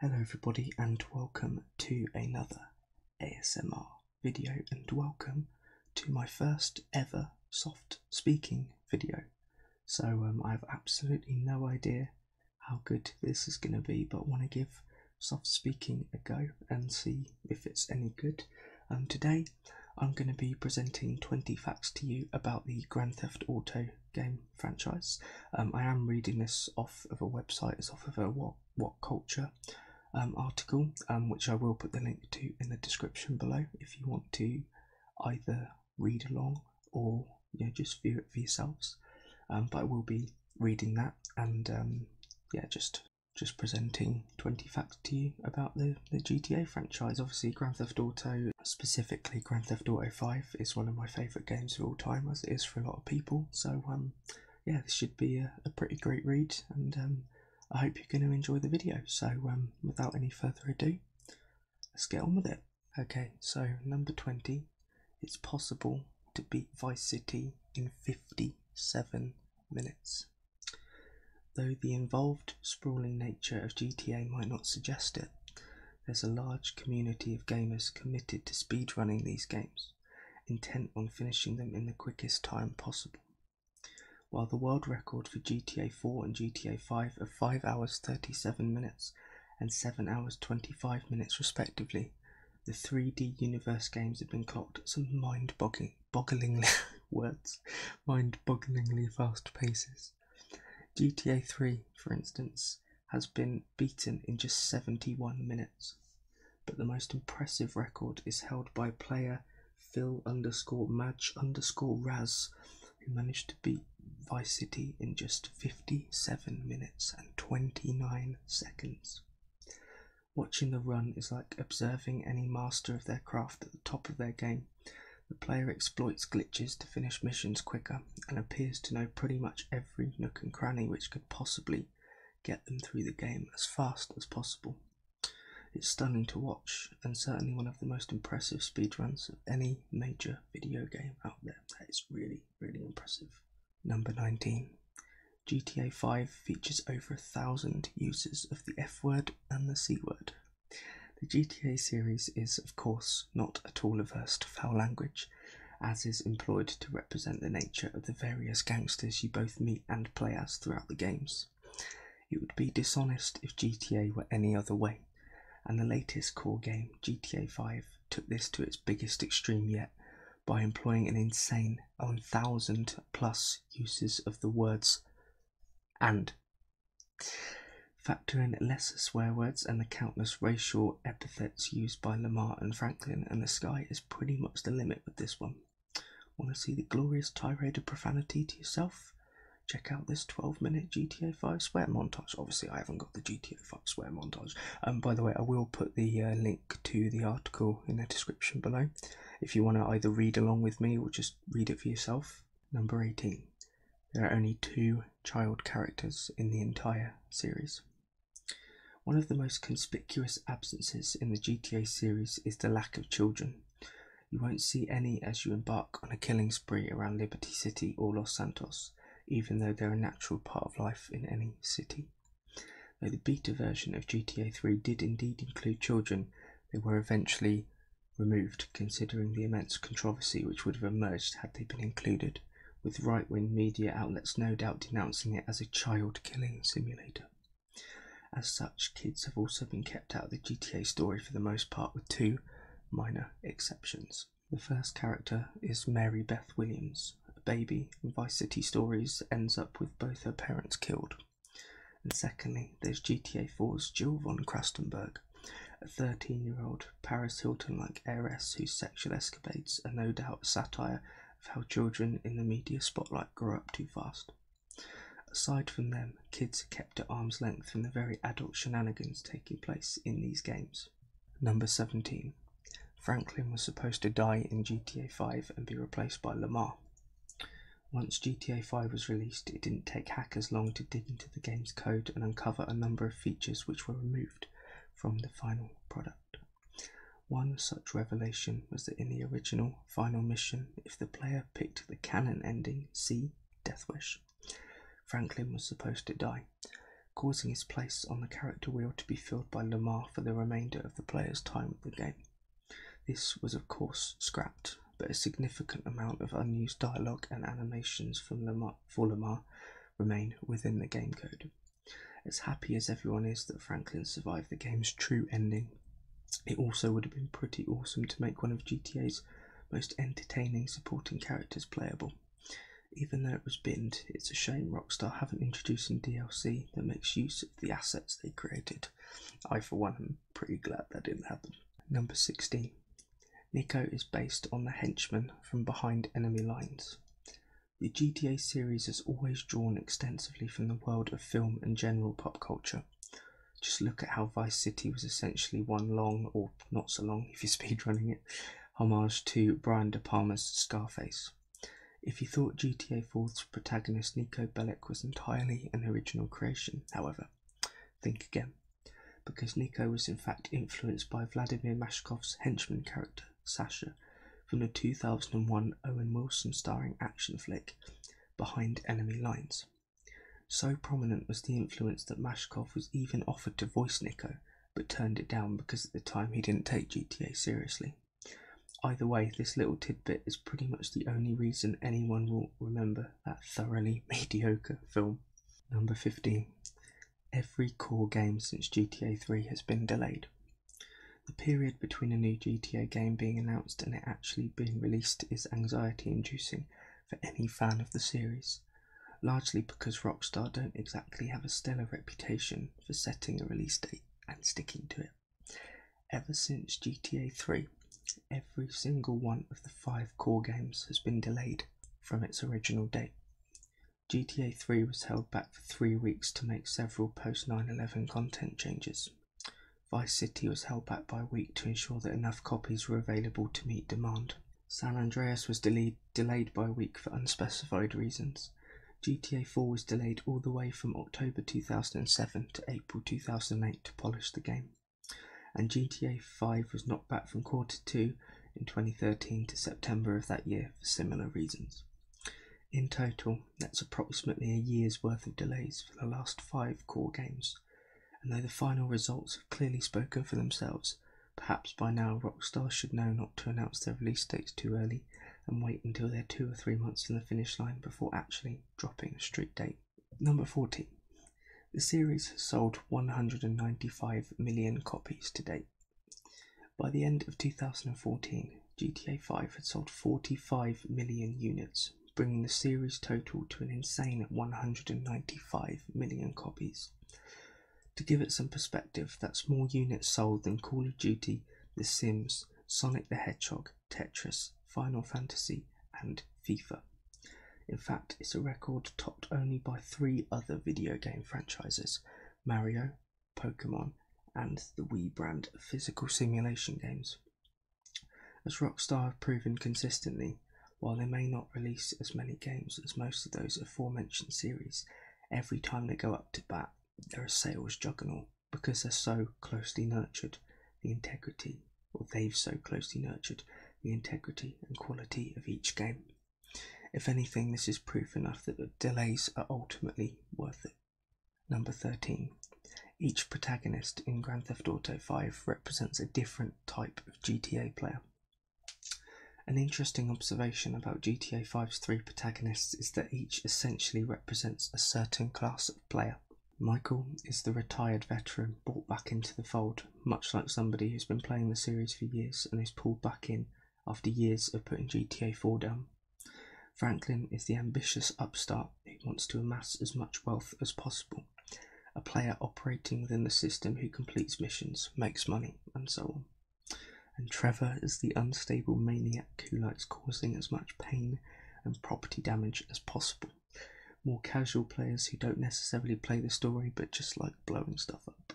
Hello everybody and welcome to another ASMR video and welcome to my first ever soft speaking video. So I have absolutely no idea how good this is going to be, but want to give soft speaking a go and see if it's any good. Today I'm going to be presenting 20 facts to you about the Grand Theft Auto game franchise. I am reading this off of a website, it's off of a What Culture article, which I will put the link to in the description below if you want to either read along or just view it for yourselves. But I will be reading that and just presenting 20 facts to you about the GTA franchise. Obviously Grand Theft Auto, specifically Grand Theft Auto 5, is one of my favourite games of all time, as it is for a lot of people. So yeah, this should be a pretty great read, and I hope you're going to enjoy the video. So without any further ado, let's get on with it. Okay, so number 20, it's possible to beat Vice City in 57 minutes. Though the involved, sprawling nature of GTA might not suggest it, there's a large community of gamers committed to speedrunning these games, intent on finishing them in the quickest time possible. While the world record for GTA 4 and GTA 5 of 5 hours 37 minutes and 7 hours 25 minutes respectively, the 3D universe games have been clocked at some mind-bogglingly fast paces. GTA 3, for instance, has been beaten in just 71 minutes, but the most impressive record is held by player Phil_Madge_Raz, who managed to beat Vice City in just 57 minutes and 29 seconds. Watching the run is like observing any master of their craft at the top of their game. The player exploits glitches to finish missions quicker and appears to know pretty much every nook and cranny which could possibly get them through the game as fast as possible. It's stunning to watch, and certainly one of the most impressive speedruns of any major video game out there. That is really, really impressive. Number 19. GTA 5 features over 1,000 uses of the F word and the C word. The GTA series is, of course, not at all averse to foul language, as is employed to represent the nature of the various gangsters you both meet and play as throughout the games. It would be dishonest if GTA were any other way, and the latest core game, GTA 5, took this to its biggest extreme yet by employing an insane 1,000 plus uses of the words and. Factor in lesser swear words and the countless racial epithets used by Lamar and Franklin, and the sky is pretty much the limit with this one. Want to see the glorious tirade of profanity to yourself? Check out this 12-minute GTA 5 swear montage. Obviously I haven't got the GTA 5 swear montage. By the way, I will put the link to the article in the description below if you want to either read along with me or just read it for yourself. Number 18. There are only 2 child characters in the entire series. One of the most conspicuous absences in the GTA series is the lack of children. You won't see any as you embark on a killing spree around Liberty City or Los Santos, even though they're a natural part of life in any city. Though the beta version of GTA 3 did indeed include children, they were eventually removed, considering the immense controversy which would have emerged had they been included, with right-wing media outlets no doubt denouncing it as a child-killing simulator. As such, kids have also been kept out of the GTA story for the most part, with 2 minor exceptions. The first character is Mary Beth Williams, a baby in Vice City stories ends up with both her parents killed. And secondly, there's GTA 4's Jill von Krastenberg, a 13-year-old Paris Hilton-like heiress whose sexual escapades are no doubt a satire of how children in the media spotlight grow up too fast. Aside from them, kids are kept at arm's length from the very adult shenanigans taking place in these games. Number 17. Franklin was supposed to die in GTA 5 and be replaced by Lamar. Once GTA 5 was released, it didn't take hackers long to dig into the game's code and uncover a number of features which were removed from the final product. One such revelation was that in the original final mission, if the player picked the canon ending C, Death Wish, Franklin was supposed to die. causing his place on the character wheel to be filled by Lamar for the remainder of the player's time with the game. This was of course scrapped, but a significant amount of unused dialogue and animations for Lamar remain within the game code. As happy as everyone is that Franklin survived the game's true ending, it also would have been pretty awesome to make one of GTA's most entertaining supporting characters playable. Even though it was binned, it's a shame Rockstar haven't introduced some DLC that makes use of the assets they created. I for one am pretty glad that didn't happen. Number 16. Nico is based on the henchman from behind enemy lines. The GTA series has always drawn extensively from the world of film and general pop culture. Just look at how Vice City was essentially one long, or not so long if you're speedrunning it, homage to Brian De Palma's Scarface. If you thought GTA 4's protagonist Nico Bellic was entirely an original creation, however, think again, because Nico was in fact influenced by Vladimir Mashkov's henchman character, Sasha, from the 2001 Owen Wilson starring action flick Behind Enemy Lines. So prominent was the influence that Mashkov was even offered to voice Nico, but turned it down because at the time he didn't take GTA seriously. Either way, this little tidbit is pretty much the only reason anyone will remember that thoroughly mediocre film. Number 15. Every core game since GTA 3 has been delayed. The period between a new GTA game being announced and it actually being released is anxiety-inducing for any fan of the series, largely because Rockstar don't exactly have a stellar reputation for setting a release date and sticking to it. Ever since GTA 3, every single one of the 5 core games has been delayed from its original date. GTA 3 was held back for 3 weeks to make several post-9/11 content changes. Vice City was held back by a week to ensure that enough copies were available to meet demand. San Andreas was delayed by a week for unspecified reasons. GTA 4 was delayed all the way from October 2007 to April 2008 to polish the game. And GTA 5 was knocked back from Quarter 2 in 2013 to September of that year for similar reasons. In total, that's approximately a year's worth of delays for the last 5 core games, and though the final results have clearly spoken for themselves, perhaps by now Rockstar should know not to announce their release dates too early and wait until they're 2 or 3 months from the finish line before actually dropping a strict date. Number 14. The series has sold 195 million copies to date. By the end of 2014, GTA 5 had sold 45 million units, bringing the series total to an insane 195 million copies. To give it some perspective, that's more units sold than Call of Duty, The Sims, Sonic the Hedgehog, Tetris, Final Fantasy, and FIFA. In fact, it's a record topped only by 3 other video game franchises: Mario, Pokemon, and the Wii brand of physical simulation games. As Rockstar have proven consistently, while they may not release as many games as most of those aforementioned series, every time they go up to bat, they're a sales juggernaut because they've so closely nurtured the integrity and quality of each game. If anything, this is proof enough that the delays are ultimately worth it. Number 13. Each protagonist in Grand Theft Auto 5 represents a different type of GTA player. An interesting observation about GTA 5's 3 protagonists is that each essentially represents a certain class of player. Michael is the retired veteran brought back into the fold, much like somebody who's been playing the series for years and is pulled back in after years of putting GTA 4 down. Franklin is the ambitious upstart who wants to amass as much wealth as possible, a player operating within the system who completes missions, makes money, and so on. And Trevor is the unstable maniac who likes causing as much pain and property damage as possible. More casual players who don't necessarily play the story but just like blowing stuff up.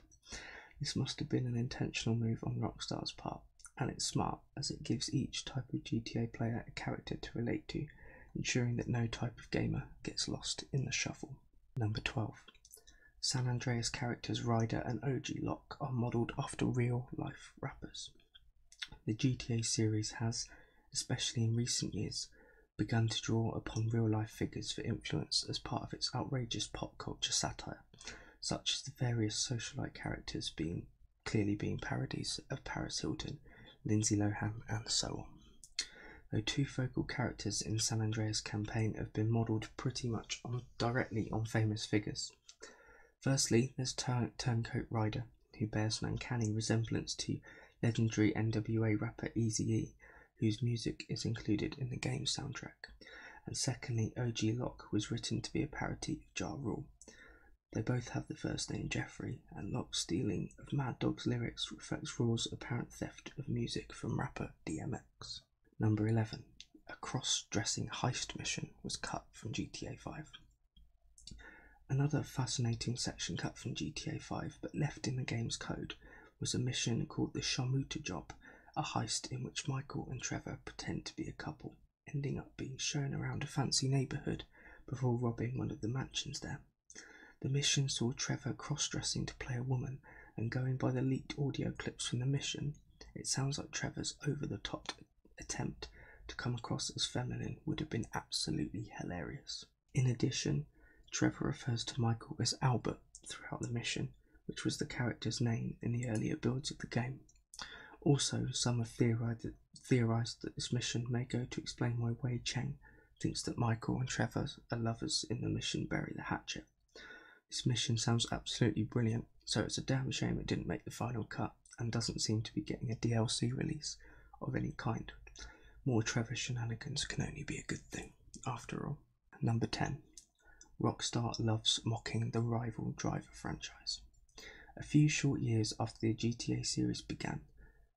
This must have been an intentional move on Rockstar's part, and it's smart as it gives each type of GTA player a character to relate to, ensuring that no type of gamer gets lost in the shuffle. Number 12. San Andreas characters Ryder and OG Locke are modelled after real-life rappers. The GTA series has, especially in recent years, begun to draw upon real-life figures for influence as part of its outrageous pop culture satire, such as the various socialite characters clearly being parodies of Paris Hilton, Lindsay Lohan, and so on. Though two focal characters in San Andreas campaign have been modelled pretty much directly on famous figures. Firstly, there's Turncoat Rider, who bears an uncanny resemblance to legendary NWA rapper Eazy-E, whose music is included in the game's soundtrack. And secondly, OG Locke was written to be a parody of Ja Rule. They both have the first name Jeffrey, and Locke's stealing of Mad Dog's lyrics reflects Rule's apparent theft of music from rapper DMX. Number 11. A cross-dressing heist mission was cut from GTA 5. Another fascinating section cut from GTA 5 but left in the game's code was a mission called the Shamuta Job, a heist in which Michael and Trevor pretend to be a couple, ending up being shown around a fancy neighbourhood before robbing one of the mansions there. The mission saw Trevor cross-dressing to play a woman, and going by the leaked audio clips from the mission, it sounds like Trevor's over-the-top attempt to come across as feminine would have been absolutely hilarious. In addition, Trevor refers to Michael as Albert throughout the mission, which was the character's name in the earlier builds of the game. Also, some have theorised that this mission may go to explain why Wei Cheng thinks that Michael and Trevor are lovers in the mission Bury the Hatchet. This mission sounds absolutely brilliant, so it's a damn shame it didn't make the final cut and doesn't seem to be getting a DLC release of any kind. More Trevor shenanigans can only be a good thing, after all. Number 10. Rockstar loves mocking the rival Driver franchise. A few short years after the GTA series began,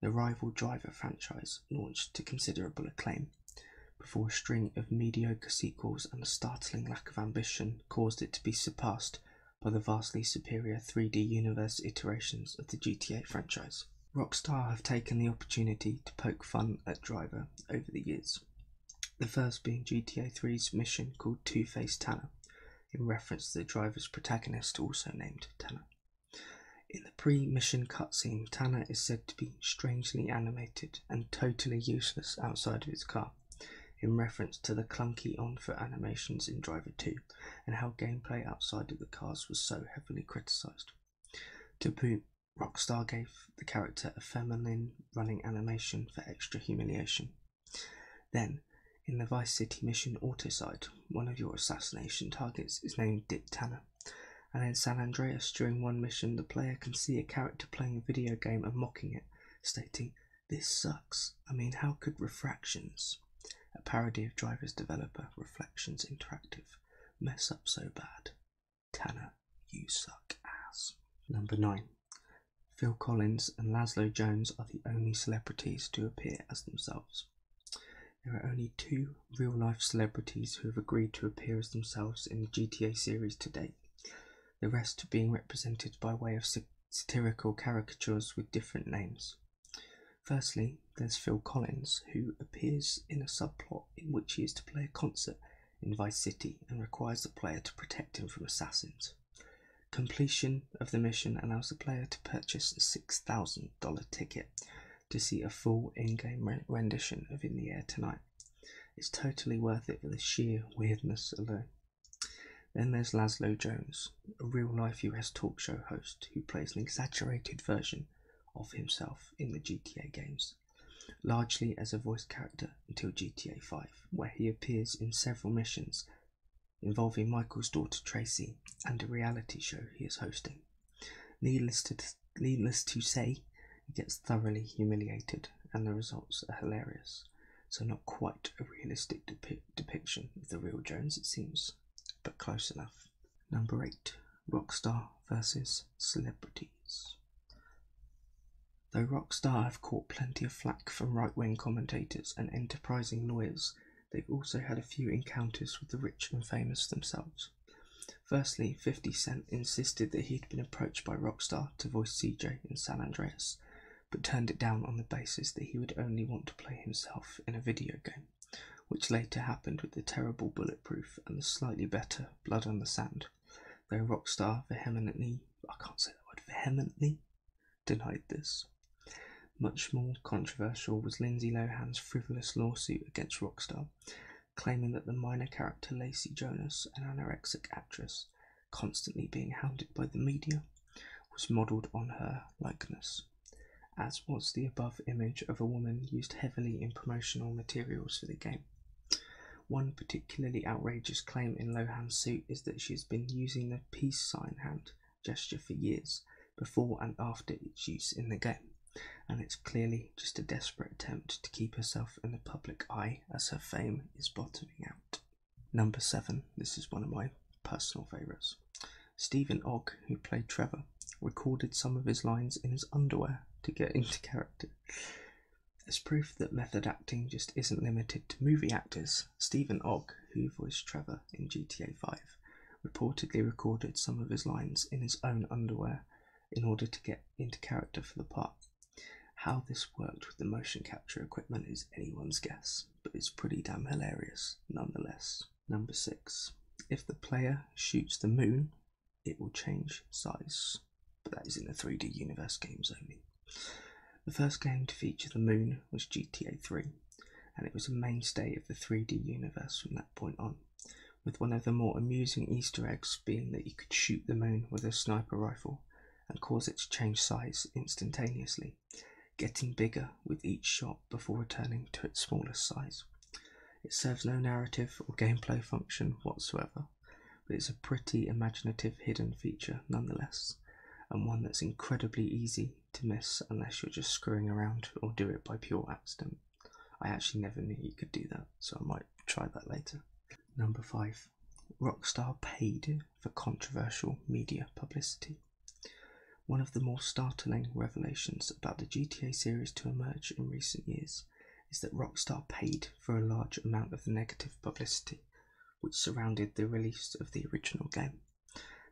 the rival Driver franchise launched to considerable acclaim, before a string of mediocre sequels and a startling lack of ambition caused it to be surpassed by the vastly superior 3D universe iterations of the GTA franchise. Rockstar have taken the opportunity to poke fun at Driver over the years, the first being GTA 3's mission called Two-Face Tanner, in reference to the Driver's protagonist also named Tanner. In the pre-mission cutscene, Tanner is said to be strangely animated and totally useless outside of his car, in reference to the clunky on-foot animations in Driver 2 and how gameplay outside of the cars was so heavily criticised. To boot, Rockstar gave the character a feminine running animation for extra humiliation. Then, in the Vice City mission Autoside, one of your assassination targets is named Dick Tanner, and in San Andreas during one mission the player can see a character playing a video game and mocking it, stating, "This sucks, I mean how could Refractions," a parody of Driver's developer Reflections Interactive, mess up so bad? Tanner, you suck ass. Number 9. Phil Collins and Laszlo Jones are the only celebrities to appear as themselves. There are only 2 real-life celebrities who have agreed to appear as themselves in the GTA series to date, the rest being represented by way of satirical caricatures with different names. Firstly, there's Phil Collins, who appears in a subplot in which he is to play a concert in Vice City and requires the player to protect him from assassins. Completion of the mission allows the player to purchase a $6,000 ticket to see a full in-game rendition of In the Air Tonight. It's totally worth it for the sheer weirdness alone. Then there's Laszlo Jones, a real-life US talk show host who plays an exaggerated version of himself in the GTA games, largely as a voice character until GTA 5, where he appears in several missions involving Michael's daughter Tracy and a reality show he is hosting. Needless to say, he gets thoroughly humiliated and the results are hilarious, so not quite a realistic depiction of the real Jones it seems, but close enough. Number 8. Rockstar versus celebrities. Though Rockstar have caught plenty of flack from right-wing commentators and enterprising lawyers, they've also had a few encounters with the rich and famous themselves. Firstly, 50 Cent insisted that he'd been approached by Rockstar to voice CJ in San Andreas, but turned it down on the basis that he would only want to play himself in a video game, which later happened with the terrible Bulletproof and the slightly better Blood on the Sand, though Rockstar vehemently denied this. Much more controversial was Lindsay Lohan's frivolous lawsuit against Rockstar, claiming that the minor character Lacey Jonas, an anorexic actress, constantly being hounded by the media, was modelled on her likeness, as was the above image of a woman used heavily in promotional materials for the game. One particularly outrageous claim in Lohan's suit is that she has been using the peace sign hand gesture for years, before and after its use in the game, and it's clearly just a desperate attempt to keep herself in the public eye as her fame is bottoming out. Number 7, this is one of my personal favourites. Stephen Ogg, who played Trevor, recorded some of his lines in his underwear to get into character. As proof that method acting just isn't limited to movie actors, Stephen Ogg, who voiced Trevor in GTA 5, reportedly recorded some of his lines in his own underwear in order to get into character for the part. How this worked with the motion capture equipment is anyone's guess, but it's pretty damn hilarious nonetheless. Number 6. If the player shoots the moon, it will change size, but that is in the 3D universe games only. The first game to feature the moon was GTA 3, and it was a mainstay of the 3D universe from that point on, with one of the more amusing Easter eggs being that you could shoot the moon with a sniper rifle and cause it to change size instantaneously, getting bigger with each shot before returning to its smallest size. It serves no narrative or gameplay function whatsoever, but it's a pretty imaginative hidden feature nonetheless, and one that's incredibly easy to miss unless you're just screwing around or do it by pure accident. I actually never knew you could do that, so I might try that later. Number 5. Rockstar paid for controversial media publicity. One of the more startling revelations about the GTA series to emerge in recent years is that Rockstar paid for a large amount of the negative publicity which surrounded the release of the original game.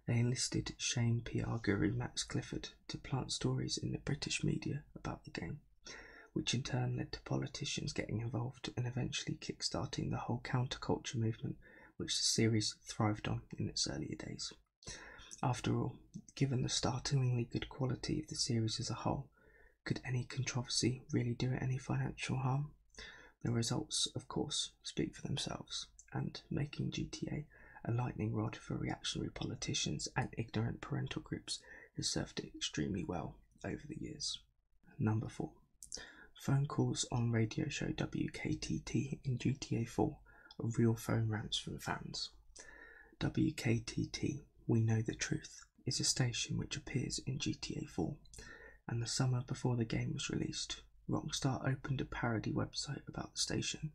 They enlisted Shane PR guru Max Clifford to plant stories in the British media about the game, which in turn led to politicians getting involved and eventually kickstarting the whole counterculture movement which the series thrived on in its earlier days. After all, given the startlingly good quality of the series as a whole, could any controversy really do it any financial harm? The results, of course, speak for themselves, and making GTA a lightning rod for reactionary politicians and ignorant parental groups has served it extremely well over the years. Number 4. Phone calls on radio show WKTT in GTA 4 are real phone rants from fans. WKTT, We Know the Truth, is a station which appears in GTA 4, and the summer before the game was released, Rockstar opened a parody website about the station,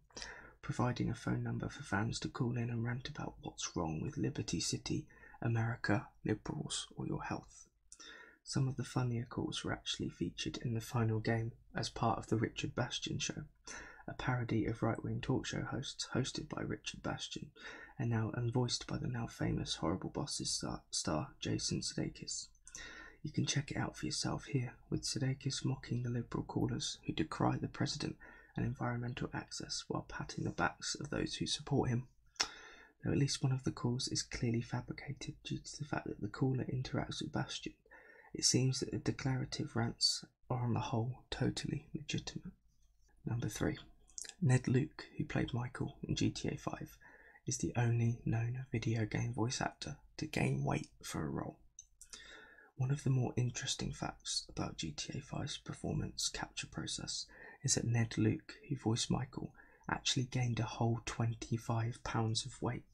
providing a phone number for fans to call in and rant about what's wrong with Liberty City, America, liberals, or your health. Some of the funnier calls were actually featured in the final game as part of the Richard Bastian Show, a parody of right-wing talk show hosts hosted by Richard Bastian and now unvoiced by the now famous Horrible Bosses star Jason Sudeikis. You can check it out for yourself here, with Sudeikis mocking the liberal callers who decry the president and environmental access while patting the backs of those who support him. Though at least one of the calls is clearly fabricated due to the fact that the caller interacts with Bastian, it seems that the declarative rants are on the whole totally legitimate. Number 3. Ned Luke, who played Michael in GTA 5, is the only known video game voice actor to gain weight for a role. One of the more interesting facts about GTA 5's performance capture process is that Ned Luke, who voiced Michael, actually gained a whole 25 pounds of weight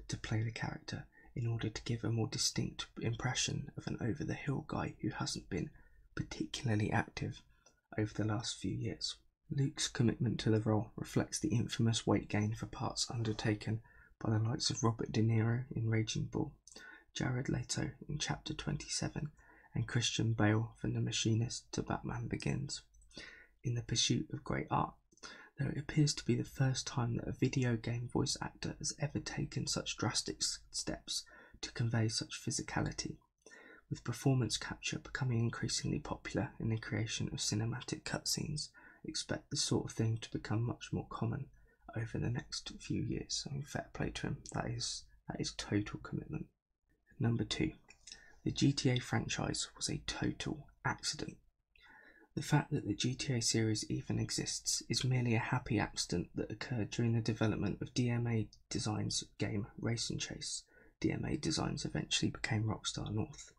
to play the character in order to give a more distinct impression of an over-the-hill guy who hasn't been particularly active over the last few years. Luke's commitment to the role reflects the infamous weight gain for parts undertaken by the likes of Robert De Niro in Raging Bull, Jared Leto in Chapter 27, and Christian Bale from The Machinist to Batman Begins. In the pursuit of great art, though it appears to be the first time that a video game voice actor has ever taken such drastic steps to convey such physicality, with performance capture becoming increasingly popular in the creation of cinematic cutscenes. Expect this sort of thing to become much more common over the next few years. So fair play to him, that is total commitment. Number 2. The GTA franchise was a total accident. The fact that the GTA series even exists is merely a happy accident that occurred during the development of DMA Design's game Race and Chase, DMA designs eventually became Rockstar North.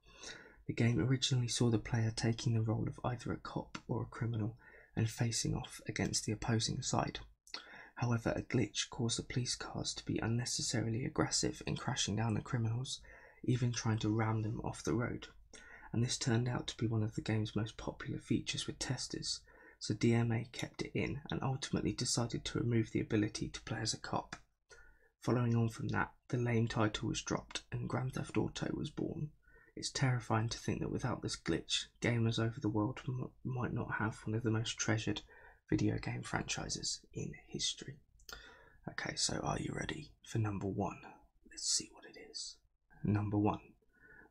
The game originally saw the player taking the role of either a cop or a criminal and facing off against the opposing side. However, a glitch caused the police cars to be unnecessarily aggressive in crashing down the criminals, even trying to ram them off the road. And this turned out to be one of the game's most popular features with testers, so DMA kept it in and ultimately decided to remove the ability to play as a cop. Following on from that, the lame title was dropped and Grand Theft Auto was born. It's terrifying to think that without this glitch, gamers over the world might not have one of the most treasured video game franchises in history. Okay, so are you ready for number 1? Let's see what it is. Number 1.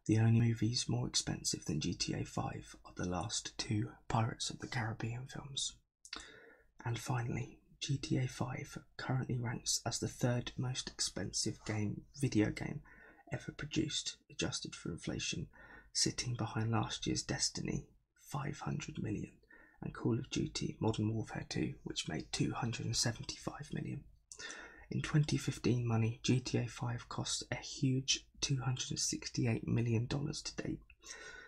The only movies more expensive than GTA 5 are the last 2 Pirates of the Caribbean films. And finally, GTA 5 currently ranks as the 3rd most expensive video game ever produced, adjusted for inflation, sitting behind last year's Destiny, 500 million, and Call of Duty Modern Warfare 2, which made 275 million. In 2015 money, GTA 5 cost a huge $268 million to date,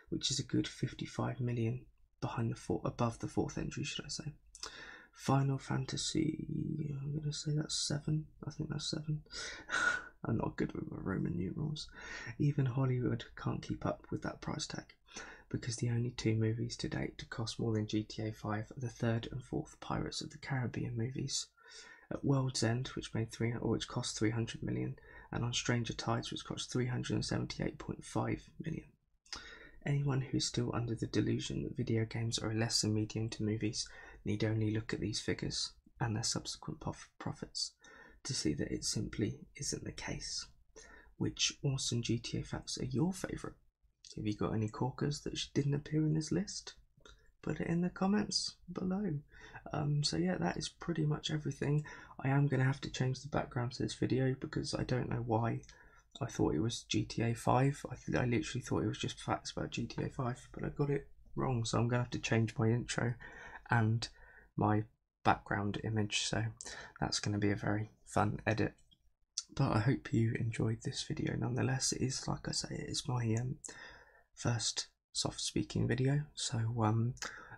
which is a good 55 million above the 4th entry, should I say. Final Fantasy, I'm going to say that's 7. I think that's 7. I'm not good with my Roman numerals. Even Hollywood can't keep up with that price tag, because the only 2 movies to date to cost more than GTA 5 are the 3rd and 4th Pirates of the Caribbean movies. At World's End, which cost 300 million, and on Stranger Tides, which cost 378.5 million. Anyone who is still under the delusion that video games are a lesser medium to movies need only look at these figures and their subsequent profits to see that it simply isn't the case. Which awesome GTA facts are your favourite? Have you got any corkers that didn't appear in this list? Put it in the comments below. So yeah, that is pretty much everything. I am going to have to change the background to this video because I don't know why I thought it was GTA 5. I literally thought it was just facts about GTA 5, but I got it wrong, so I'm going to have to change my intro and my background image, so that's going to be a very fun edit. But I hope you enjoyed this video nonetheless. It is, like I say, it is my first soft speaking video, so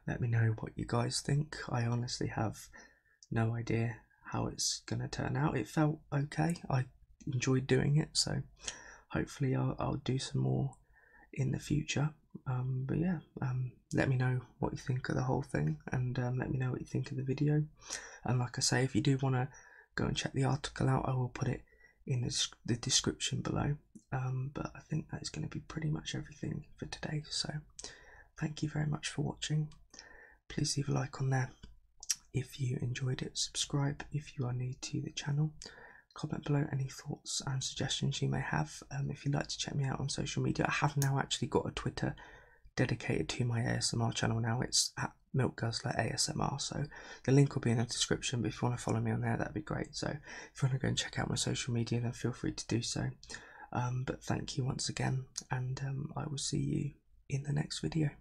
let me know what you guys think. I honestly have no idea how it's going to turn out. It felt okay. I enjoyed doing it, so hopefully I'll do some more in the future. But yeah, let me know what you think of the whole thing, and let me know what you think of the video. And like I say, if you do want to go and check the article out, I will put it in the description below. But I think that is going to be pretty much everything for today, so thank you very much for watching. Please leave a like on there if you enjoyed it, subscribe if you are new to the channel, comment below any thoughts and suggestions you may have. If you'd like to check me out on social media, I have now actually got a Twitter dedicated to my ASMR channel now. It's at TheMilkGuzzler ASMR, so the link will be in the description, but if you want to follow me on there, that'd be great. So if you want to go and check out my social media, then feel free to do so. But thank you once again, and I will see you in the next video.